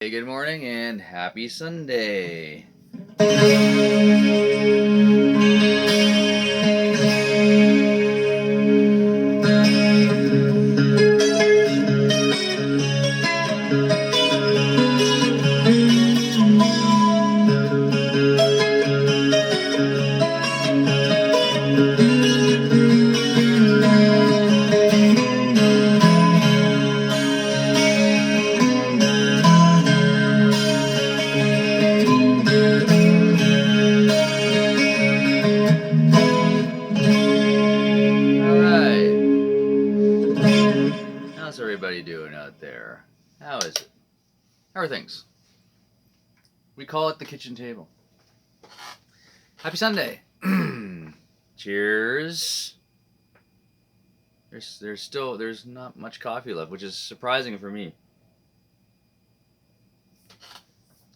Hey, good morning and happy Sunday. All right. How's everybody doing out there? How is it? How are things? We call it the kitchen table. Happy Sunday. Cheers. There's not much coffee left, which is surprising for me.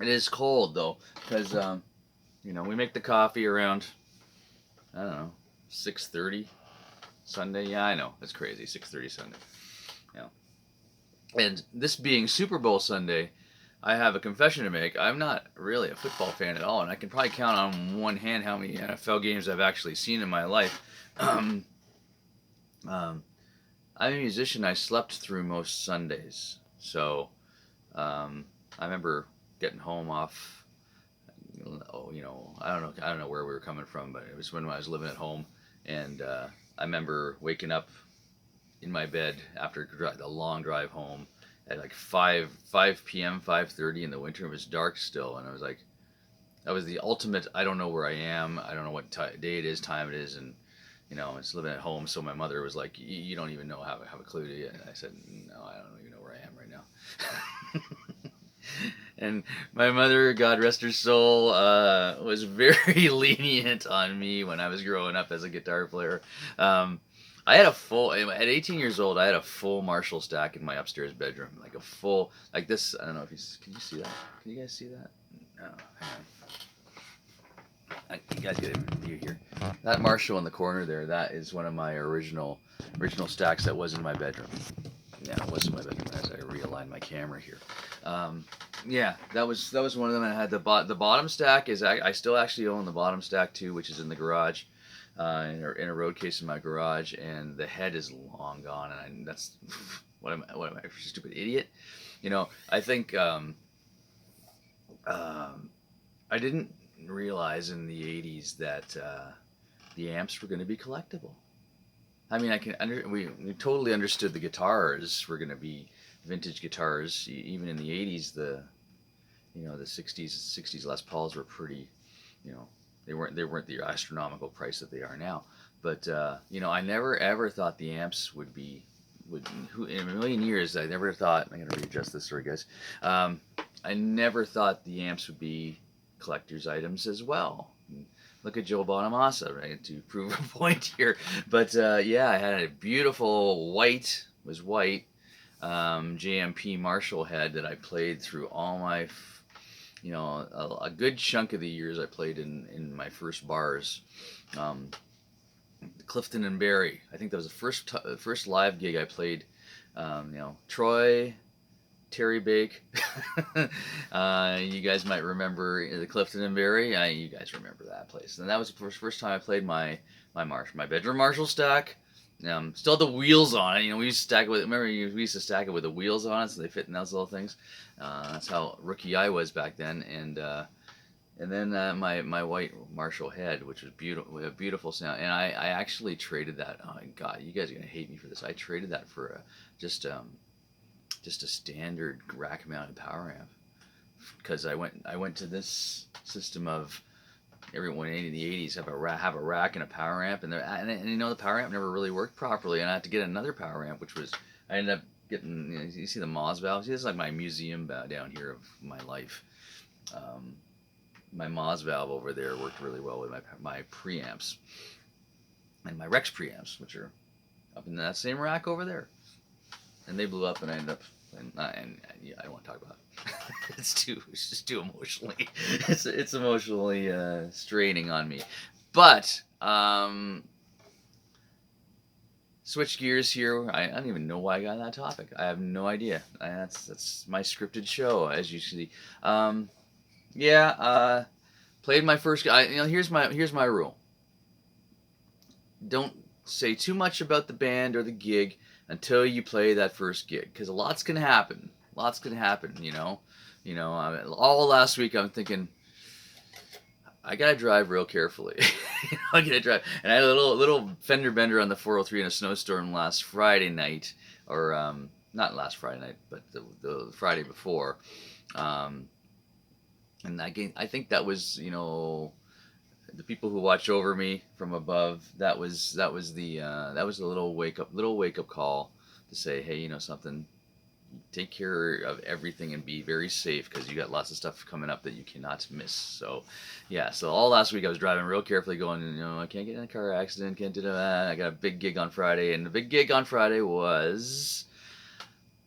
It is cold though, because we make the coffee around I don't know 6:30 Sunday. Yeah, I know it's crazy. 6:30 Sunday. Yeah. And this being Super Bowl Sunday, I have a confession to make. I'm not really a football fan at all, and I can probably count on one hand how many NFL games I've actually seen in my life. Um, um, I'm a musician. I slept through most Sundays, so I remember getting home off. Oh, I don't know where we were coming from, but it was when I was living at home, and I remember waking up in my bed after a long drive home at like 5 p.m. 5:30 in the winter. It was dark still, and I was like, that was the ultimate. I don't know where I am. I don't know what day it is, time it is, and I was living at home. So my mother was like, "You don't even know have a clue, do you?" And I said, "No, I don't even know where I am right now." And my mother, God rest her soul, was very lenient on me when I was growing up as a guitar player. Um, I had a full at 18 years old. I had a full Marshall stack in my upstairs bedroom, like a full like this. I don't know if can you see that? Can you guys see that? No, hang on. You guys get a view here. That Marshall in the corner there. That is one of my original stacks that was in my bedroom. Yeah, it was in my bedroom as I realign my camera here. Um, yeah, that was one of them. I had the bottom stack is I still actually own the bottom stack too, which is in the garage, in a road case in my garage, and the head is long gone, and that's what am I, a stupid idiot? I think um, I didn't realize in the '80s that the amps were going to be collectible. I mean, we totally understood the guitars were going to be vintage guitars. Even in the '80s, the '60s Les Pauls were pretty, you know, they weren't the astronomical price that they are now. But I never ever thought the amps would in a million years. I never thought. I gotta readjust this, sorry guys. Um, I never thought the amps would be collector's items as well. Look at Joe Bonamassa, right, to prove a point here. But yeah, I had a beautiful white JMP Marshall head that I played through all my, a good chunk of the years I played in my first bars. Um, Clifton and Barry. I think that was the first live gig I played. Troy, Terry Bake. You guys might remember the Clifton and Barry. You guys remember that place. And that was the first time I played my bedroom Marshall stack. Still had the wheels on it. We used to stack it with. Remember, we used to stack it with the wheels on it, so they fit in those little things. That's how rookie I was back then. And then my white Marshall head, which was beautiful, with a beautiful sound. And I actually traded that. Oh my God, you guys are gonna hate me for this. I traded that for just just a standard rack mounted power amp because I went to this system of everyone in the '80s have a rack and a power amp, and the power amp never really worked properly, and I had to get another power amp, which was I ended up getting. You see the Moz valve? See, this is like my museum down here of my life. Um, my Moz valve over there worked really well with my preamps and my Rex preamps, which are up in that same rack over there, and they blew up, and I ended up and yeah, I don't want to talk about it. It's just too emotionally it's emotionally straining on me. But switch gears here. I don't even know why I got on that topic. I have no idea. That's my scripted show, as you see. Um, yeah, played my first. Here's my rule. Don't say too much about the band or the gig until you play that first gig, because a lot's gonna happen. Lots can happen. All last week I'm thinking I gotta drive real carefully. I gotta drive, and I had a little fender bender on the 403 in a snowstorm last Friday night, or not last Friday night, but the Friday before. Um, and I think that was the people who watch over me from above. That was the little wake up call to say, hey, something, take care of everything and be very safe, because you got lots of stuff coming up that you cannot miss. So, yeah. So all last week I was driving real carefully, going, I can't get in a car accident, can't do that. I got a big gig on Friday, and the big gig on Friday was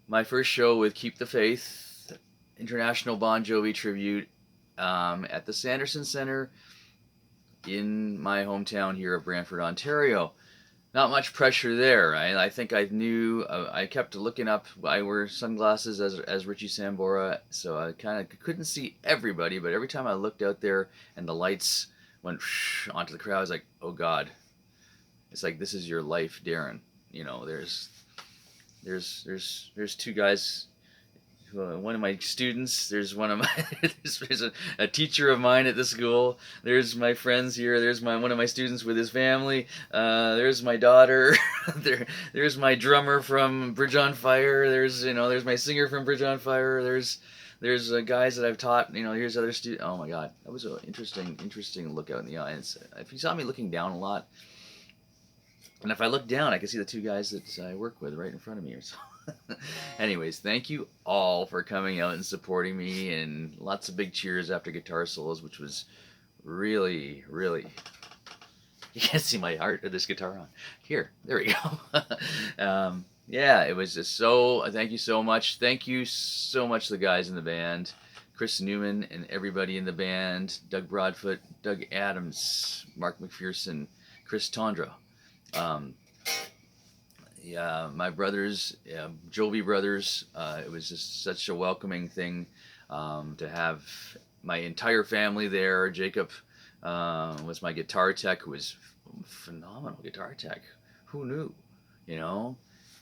my first show with Keep the Faith, International Bon Jovi tribute, at the Sanderson Center in my hometown here of Brantford, Ontario. Not much pressure there, right? I think I knew. I kept looking up. I wear sunglasses as Richie Sambora, so I kind of couldn't see everybody. But every time I looked out there and the lights went onto the crowd, I was like, "Oh God!" It's like, this is your life, Darren. There's two guys. One of my students. There's one of my. there's a teacher of mine at the school. There's my friends here. There's one of my students with his family. There's my daughter. There's my drummer from Bridge on Fire. There's my singer from Bridge on Fire. There's guys that I've taught. Here's other students. Oh my God, that was an interesting look out in the audience. If you saw me looking down a lot, and if I look down, I can see the two guys that I work with right in front of me. So. Anyways, thank you all for coming out and supporting me, and lots of big cheers after guitar solos, which was really, really. You can't see my heart of this guitar on. Here, there we go. Yeah, it was just so. Thank you so much. Thank you so much, the guys in the band, Chris Newman and everybody in the band, Doug Broadfoot, Doug Adams, Mark McPherson, Chris Tondra. Yeah, my brothers, Jovi brothers. It was just such a welcoming thing to have my entire family there. Jacob was my guitar tech, who was phenomenal guitar tech. Who knew?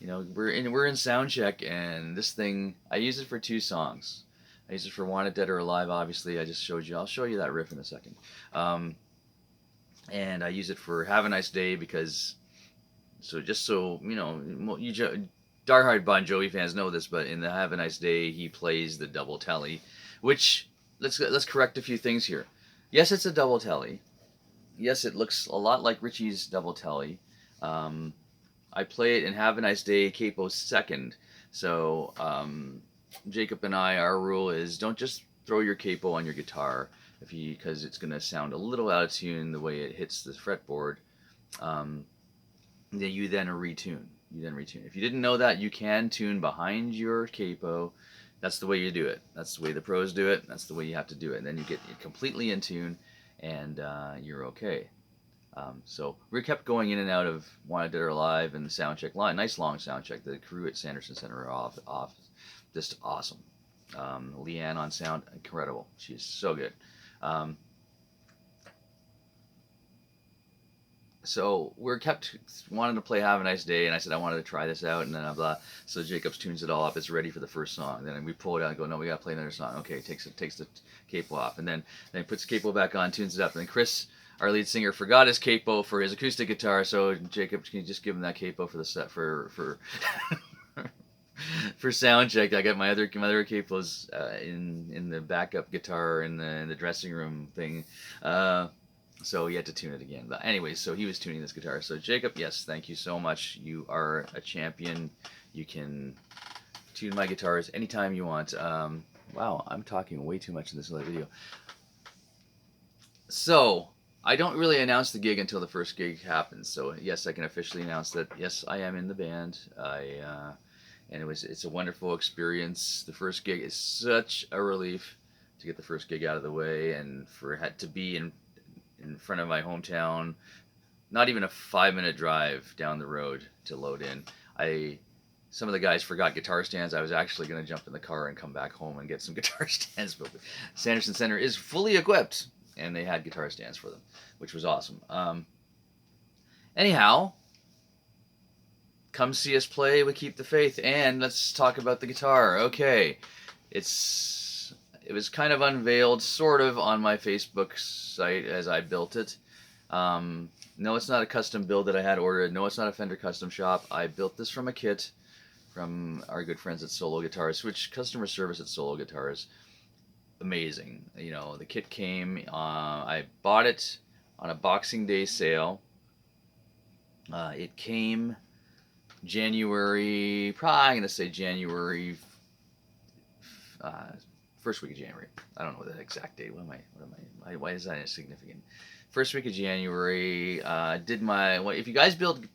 We're in sound check, and this thing, I use it for 2 songs. I use it for Wanted Dead or Alive. Obviously, I just showed you. I'll show you that riff in a second. And I use it for Have a Nice Day, because. So you diehard Bon Jovi fans know this, but in the Have a Nice Day, he plays the double telly, which let's correct a few things here. Yes, it's a double telly. Yes, it looks a lot like Richie's double telly. I play it in Have a Nice Day capo second. So Jacob and our rule is, don't just throw your capo on your guitar because it's going to sound a little out of tune the way it hits the fretboard. You then retune. If you didn't know that, you can tune behind your capo. That's the way you do it. That's the way the pros do it. That's the way you have to do it. And then you get completely in tune, and you're okay. So we kept going in and out of Wanted Dead or Alive and the sound check line. Nice long sound check. The crew at Sanderson Center are off, just awesome. Leanne on sound, incredible. She's so good. So we're kept wanting to play Have a Nice Day, and I said I wanted to try this out, and then blah. So Jacobs tunes it all up. It's ready for the first song. Then we pull it out and go, no, we got to play another song. Okay, takes the capo off, and then puts the capo back on, tunes it up, and then Chris, our lead singer, forgot his capo for his acoustic guitar. So Jacob, can you just give him that capo for the set for for sound check? I got my other capos in the backup guitar in the dressing room thing. So he had to tune it again. But anyways, so he was tuning this guitar. So Jacob, yes, thank you so much. You are a champion. You can tune my guitars anytime you want. Wow, I'm talking way too much in this little video. So I don't really announce the gig until the first gig happens. So yes, I can officially announce that yes, I am in the band. And it's a wonderful experience. The first gig is such a relief to get the first gig out of the way, and for it to be in front of my hometown not even a 5-minute drive down the road to load in. Some of the guys forgot guitar stands. I was actually going to jump in the car and come back home and get some guitar stands, but Sanderson Center is fully equipped, and they had guitar stands for them, which was awesome. Anyhow, come see us play with Keep the Faith, and let's talk about the guitar. Okay, it was kind of unveiled, sort of, on my Facebook site as I built it. No, it's not a custom build that I had ordered. No, it's not a Fender custom shop. I built this from a kit from our good friends at Solo Guitars, which customer service at Solo Guitars, amazing. You know, the kit came, I bought it on a Boxing Day sale. It came January, probably I'm going to say January, first week of January. I don't know the exact date. Why is that insignificant? First week of January, if you guys build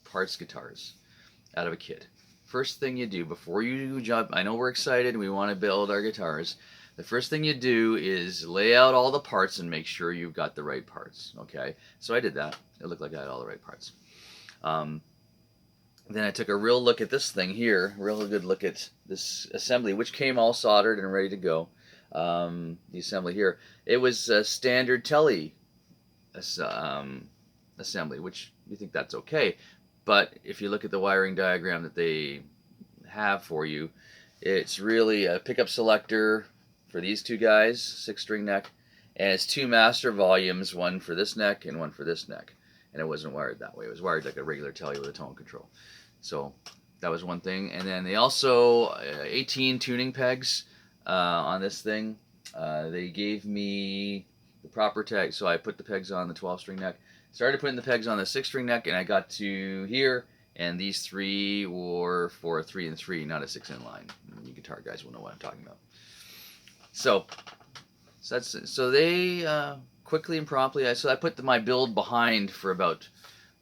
parts guitars out of a kit, first thing you do before you jump, I know we're excited, we want to build our guitars. The first thing you do is lay out all the parts and make sure you've got the right parts, okay? So I did that. It looked like I had all the right parts. Then I took a real look at this thing here, real good look at this assembly, which came all soldered and ready to go. The assembly here, it was a standard Tele assembly, which you think that's okay. But if you look at the wiring diagram that they have for you, it's really a pickup selector for these two guys, 6-string neck, and it's 2 master volumes, one for this neck and one for this neck. And it wasn't wired that way. It was wired like a regular Tele with a tone control. So that was one thing. And then they also, 18 tuning pegs on this thing. They gave me the proper tag, so I put the pegs on the 12-string neck. Started putting the pegs on the 6-string neck, and I got to here, and these 3 were for a 3 and 3, not a 6 line. You guitar guys will know what I'm talking about. So they quickly and promptly. I put my build behind for about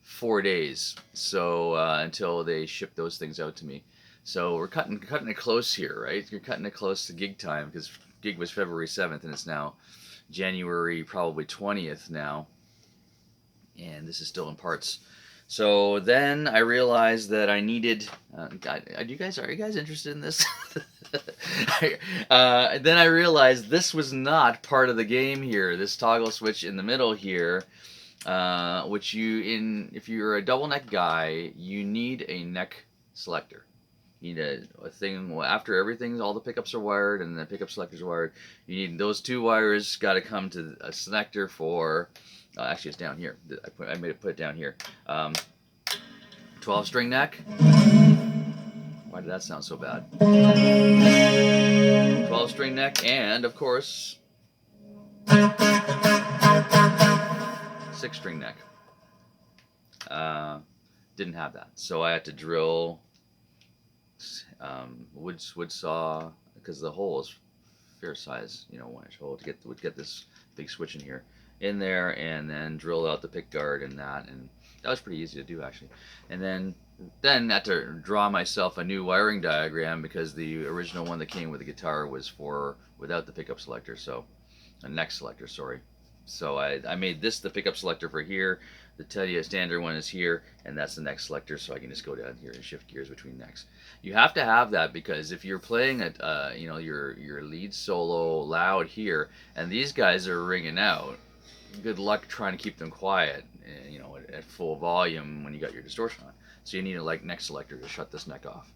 4 days, so until they shipped those things out to me. So we're cutting it close here, right? You're cutting it close to gig time, because gig was February 7th, and it's now January probably 20th now. And this is still in parts. So then I realized that I needed. Are you guys interested in this? Then I realized this was not part of the game here. This toggle switch in the middle here, which if you're a double neck guy, you need a neck selector. You need a thing after all the pickups are wired and the pickup selectors are wired. You need those 2 wires. Got to come to a selector for. Actually, it's down here. I made it put it down here. 12-string neck. Why did that sound so bad? 12-string neck, and of course, 6-string neck. Didn't have that, so I had to drill wood saw, because the hole is fair size, 1-inch hole to get this big switch in there, and then drill out the pick guard and that was pretty easy to do, actually. And then I had to draw myself a new wiring diagram, because the original one that came with the guitar was without the pickup selector, so a neck selector, sorry. So I made this the pickup selector for here. The Tele standard one is here, and that's the neck selector, so I can just go down here and shift gears between necks. You have to have that, because if you're playing your lead solo loud here, and these guys are ringing out, good luck trying to keep them quiet, at full volume when you got your distortion on. So you need a neck selector to shut this neck off.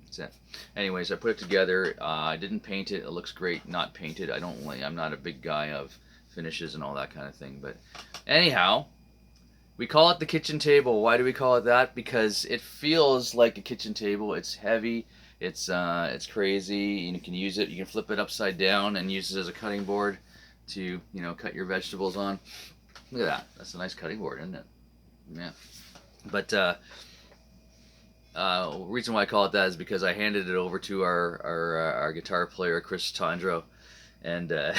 That's it. Anyways, I put it together. I didn't paint it. It looks great not painted. I'm not a big guy of finishes and all that kind of thing. But anyhow, we call it the kitchen table. Why do we call it that? Because it feels like a kitchen table. It's heavy. It's crazy. You can use it. You can flip it upside down and use it as a cutting board to cut your vegetables on. Look at that. That's a nice cutting board, isn't it? Yeah. But reason why I call it that is because I handed it over to our guitar player, Chris Tondro, and and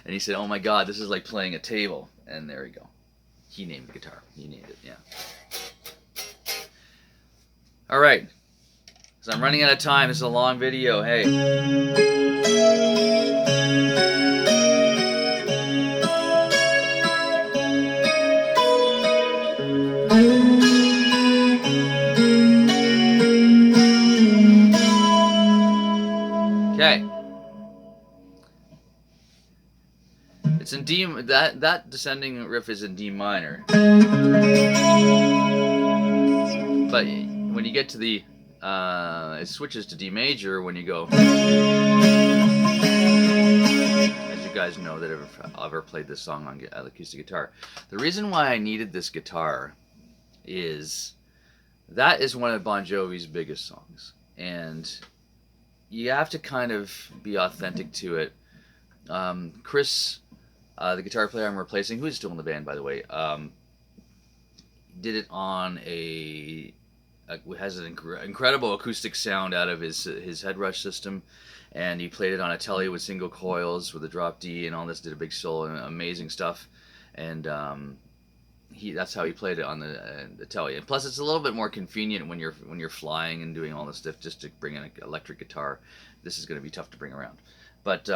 he said, "Oh my God, this is like playing a table." And there you go. He named the guitar. He named it. Yeah. All right. So I'm running out of time. This is a long video. Hey. Okay. It's in D. That descending riff is in D minor. But when you get to the, it switches to D major when you go. As you guys know that have ever played this song on acoustic guitar. The reason why I needed this guitar is that is one of Bon Jovi's biggest songs, and you have to kind of be authentic to it. Chris, the guitar player I'm replacing, who is still in the band by the way, did it on has an incredible acoustic sound out of his Headrush system, and he played it on a Telly with single coils with a drop D and all this. Did a big solo and amazing stuff, and that's how he played it on the Telly. And plus, it's a little bit more convenient when you're flying and doing all this stuff. Just to bring in an electric guitar, this is going to be tough to bring around. But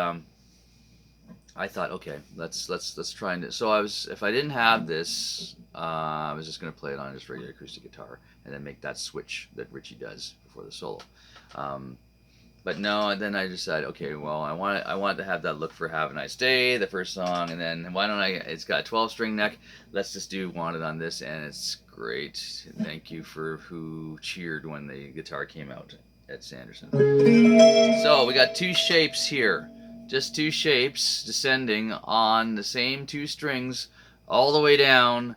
I thought, okay, let's try and. So if I didn't have this, I was just going to play it on just regular acoustic guitar and then make that switch that Richie does before the solo. But no, and then I decided, okay, well, I wanted to have that look for Have a Nice Day, the first song, and then why don't it's got a 12-string neck, let's just do Wanted on this, and it's great. Thank you for who cheered when the guitar came out at Sanderson. So we got two shapes here, just two shapes descending on the same two strings all the way down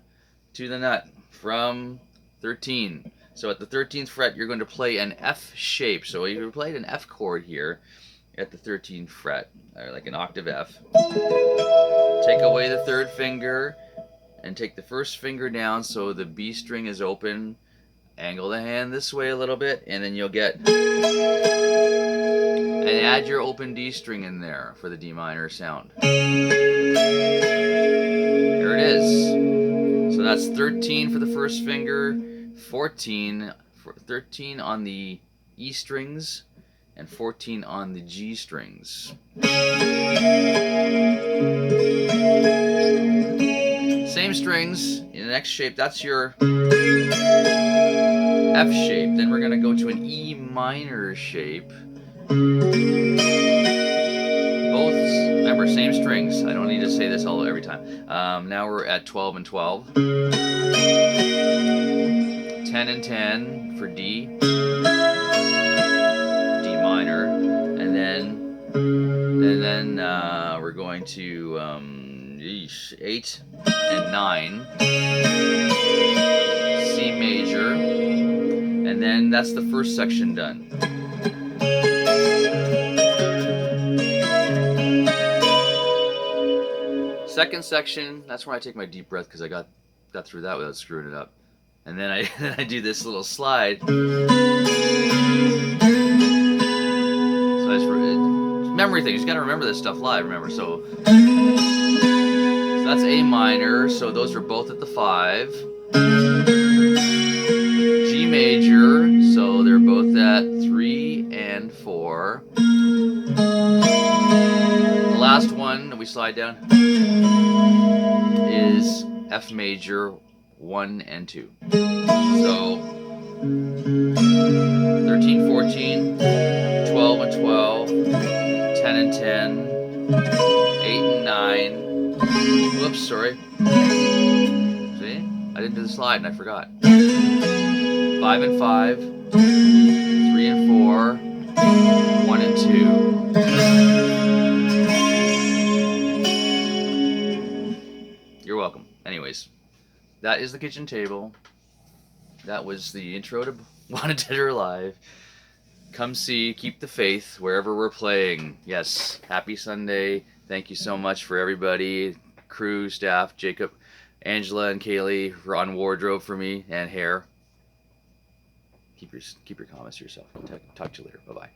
to the nut from 13. So at the 13th fret, you're going to play an F shape. So you played an F chord here at the 13th fret, or like an octave F. Take away the third finger and take the first finger down so the B string is open. Angle the hand this way a little bit, and then you'll get, and add your open D string in there for the D minor sound. Here it is. So that's 13 for the first finger, 13 on the E strings, and 14 on the G strings. Same strings in the next shape. That's your F shape. Then we're going to go to an E minor shape. Both, remember, same strings. I don't need to say this every time. Now we're at 12 and 12. 10 and 10 for D, D minor, and then we're going to 8 and 9, C major, and then that's the first section done. Second section, that's where I take my deep breath because I got through that without screwing it up. And then I do this little slide. So that's memory things. You got to remember this stuff live. Remember, so that's A minor. So those are both at the 5. G major. So they're both at 3 and 4. The last one that we slide down is F major. 1 and 2. So 13, 14, 12 and 12, 10 and 10, 8 and 9. Whoops, sorry. See? I didn't do the slide and I forgot. 5 and 5, 3 and 4, 1 and 2. You're welcome. Anyways. That is the kitchen table. That was the intro to Wanted Dead or Alive. Come see, keep the faith wherever we're playing. Yes, happy Sunday. Thank you so much for everybody, crew, staff, Jacob, Angela, and Kaylee on wardrobe for me and hair. Keep your comments to yourself. Talk to you later. Bye-bye.